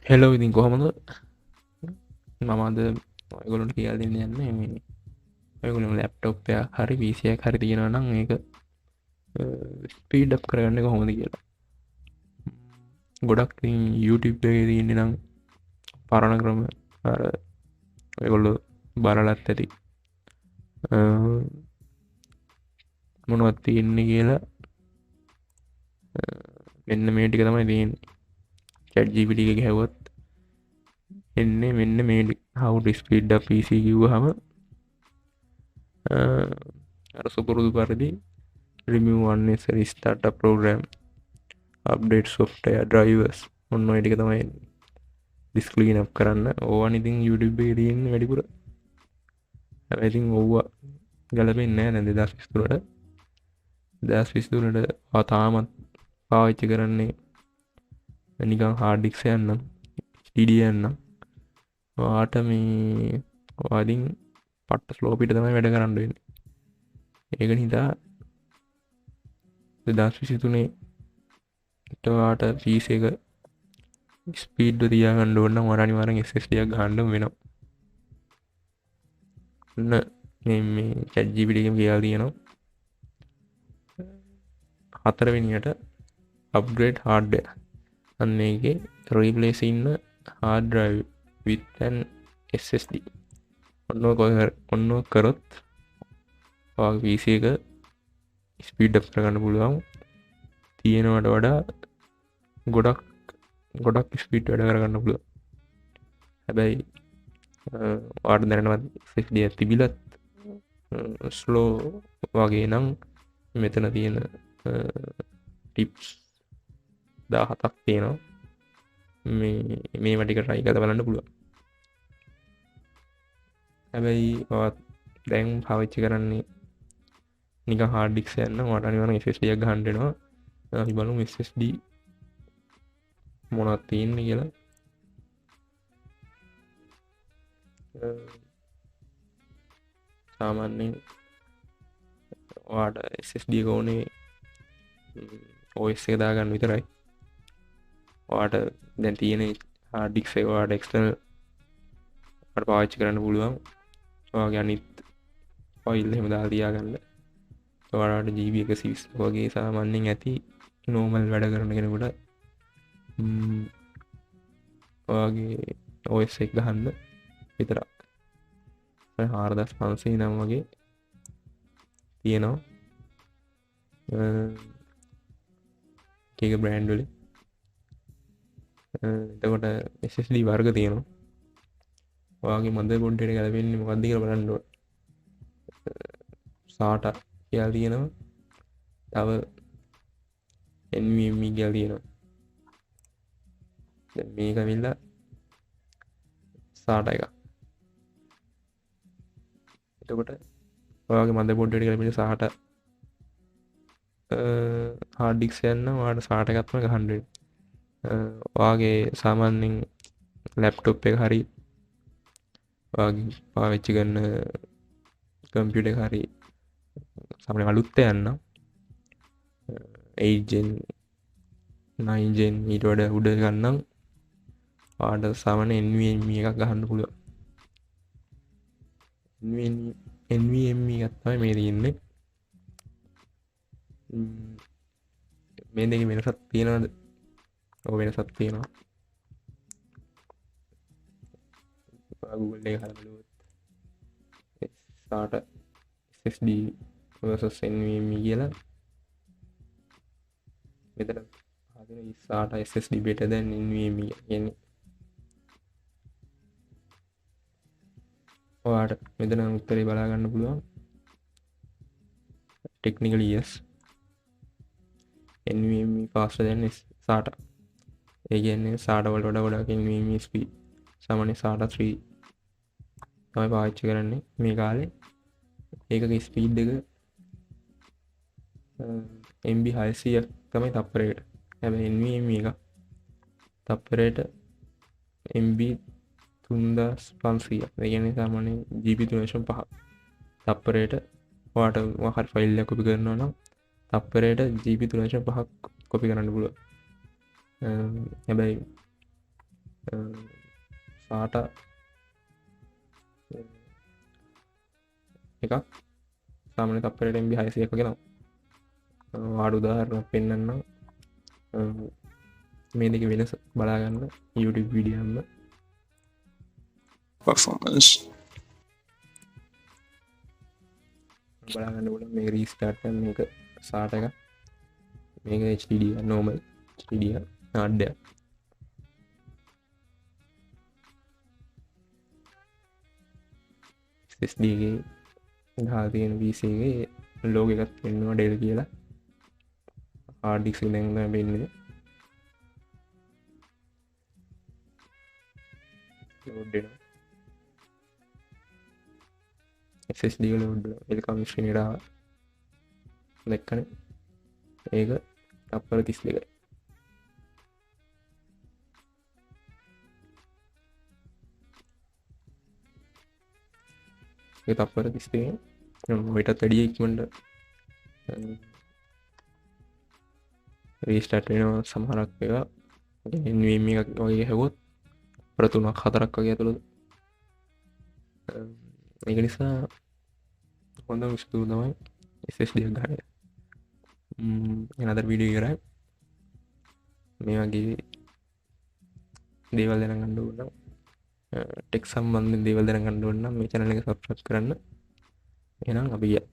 Hello ඉතින් කොහොමද මම අද ඔයගොල්ලන්ට කියලා දෙන්න යන්නේ මේ ඔයගොල්ලෝ ලැප්ටොප් එකක් හරි PC එකක් හරි තියෙනවා නම් ඒක ස්පීඩ් අප් කරගන්නේ කොහොමද කියලා. ගොඩක් ඉතින් YouTube එකේ තියෙන්නේ නම් පරණ ක්‍රම අර ඔයගොල්ලෝ බලලත් ඇති. මොනවද තියෙන්නේ කියලා මෙන්න මේ ටික තමයි තියෙන්නේ. chat GPT එක ගැහුවොත් එන්නේ මෙන්න මේ how to speed up PC කිව්වහම අර සුපුරුදු පරිදි remove unnecessary startup program update software drivers ඔන්න ඔය ටික තමයි disk clean up කරන්න. ඕවන් ඉතින් YouTube එකේ තියෙන්නේ වැඩිපුර. හැබැයි ඉතින් ඕවා ගැලපෙන්නේ නැහැ දැන් 2023ට තාමත් පාවිච්චි කරන්නේ නිකන් hard disk එකක් නම් HDD එකක් නම් ඔයාට මේ ඔයාලින් පට්ට ස්ලෝ පිට තමයි වැඩ කරන්න වෙන්නේ. ඒක නිසා 2023 ට ඔයාට PC එක ස්පීඩ් එක තියාගන්න ඕන නම් ඔයාලා අනිවාර්යෙන් SSD එකක් ගන්න වෙනවා. මේ chat GPT එකෙන් කියලා තියෙනවා 4 වෙනියට upgrade hardware. අන්න ඒකේ replace ඉන්න hard drive with an SSD. ඔන්න කරොත් ඔයාගේ PC එක ස්පීඩ් අප් කරගන්න පුළුවන්. තියෙනවට වඩා ගොඩක් ස්පීඩ් වැඩ කරගන්න පුළුවන්. හැබැයි ඔයාට දැනනවත් SSD එක තිබිලත් ස්ලෝ වගේ නම් මෙතන තියෙන ටිප්ස් 17ක් තියෙනවා. මේවා ටික try කරලා බලන්න පුළුවන්. හැබැයි ඔයාත් දැන් පාවිච්චි කරන්නේ නිකන් hard disk එකක් නම් ඔයාට අනිවාර්යෙන් SSD එකක් ගන්න වෙනවා. අපි බලමු SSD මොනවද තියෙන්නේ කියලා. සාමාන්‍යයෙන් ඔයාට SSD එක ඕනේ OS එක දාගන්න විතරයි. ඔයාට දැන් තියෙන hard disk එක ඔයාට external ඔයාට පාවිච්චි කරන්න පුළුවන්. ඔයාගේ අනිත් ෆයිල් එහෙම දාලා තියාගන්න. ඔයාලට GB 120 වගේ සාමාන්‍යයෙන් ඇති normal වැඩ කරන කෙනෙකුට ඔයාගේ OS එක ගහන්න විතරක් 4509 වගේ තියෙනවා. ඒක බ්‍රෑන්ඩ් වලින්. එතකොට SSD වර්ග තියෙනවා. ඔයාගේ මදර්බෝඩ් එකට ගැලපෙන්නේ මොකක්ද කියලා බලන්න ඕන. SATA කියලා තියෙනවා. තව NVMe කියලා තියෙනවා. දැන් මේක ඇවිල්ලා SATA එක. එතකොට ඔයාගේ මදර්බෝඩ් එකට ගැලපෙන්නේ SATA hard disk එක නම් ඔයාලට SATA එකක් තමයි ගහන්න වෙන්නේ. ඔයාගේ සාමාන්‍යයෙන් ලැප්ටොප් එක හරි ඔයාගේ පාවිච්චි කරන කම්පියුටර් එක හරි සාමාන්‍යයෙන් අලුත් යන්න 8 gen 9 gen ඊට වඩා උඩ ගන්නම් ඔයාලට සාමාන්‍ය NVMe එකක් ගහන්න පුළුවන්. NVMe එකක් තමයි මේ තියෙන්නේ. මේ දෙකේ වෙනසක් තියෙනවද? ඔව් වෙනසක් තියෙනවා. Google එක හදලා බලුවොත් SATA SSD versus NVMe කියලා මෙතන හදින SATA SSD better than NVMe කියන්නේ. ඔයාට මෙතන උත්තරේ බලා ගන්න පුළුවන්. Technically yes. NVMe faster than SATA. ඒ කියන්නේ SATA වලට වඩා ගොඩක් NVMe speed. සාමාන්‍ය SATA 3 තමයි පාවිච්චි කරන්නේ මේ කාලේ. ඒකගේ ස්පීඩ් එක MB 600ක් තමයි තප්පරයකට. හැබැයි NVMe එක තප්පරයට MB 3500ක්. ඒ කියන්නේ සාමාන්‍යයෙන් GB 3.5ක්. තප්පරයට ඔයාට මොකක් හරි ෆයිල් එකක් කොපි කරනවා නම් තප්පරයට GB 3.5ක් කොපි කරන්න පුළුවන්. හැබැයි සාට එකක් සාමාන්‍ය තප්පරයට MB 600ක් වගේ නම් වාඩු උදාහරණයක් පෙන්වන්නම්. මේ දෙක වෙනස බලාගන්න YouTube වීඩියෝ එකම performance. බලාගන්න ඕන. මේක රීස්ටාර්ට් කරන මේක සාට එක, මේක HDD normal HDD නාඩ්‍ය. SSD එකේ ගහලා තියෙන PC එකේ ලෝගෝ එකක් පෙන්වනවා Dell කියලා. hard disk එක දැන් තමයි වෙන්නේ. load වෙනවා. SSD එක load වෙනවා. QuantumXfinity ආවා. දැක්කනේ. ඒක තප්පර 32යි. ඒ තප්පර 32 වෙටත් වැඩි ඉක්මනට රීස්ටාර්ට් වෙනවා සමහරක් එක. NVMe එකක් වගේ හැවුවොත් තප්පර 3ක් 4ක් වගේ ඇතුළත. ඒක නිසා හොඳම විශ්දුව තමයි SSD එක ගන්න. another video ඉවරයි. මේ වගේ දේවල් දැනගන්න ඕන නම් ටෙක් සම්බන්ධ දේවල් දැනගන්න ඕන නම් මේ channel එක subscribe කරන්න. එහෙනම් අපි ගියා.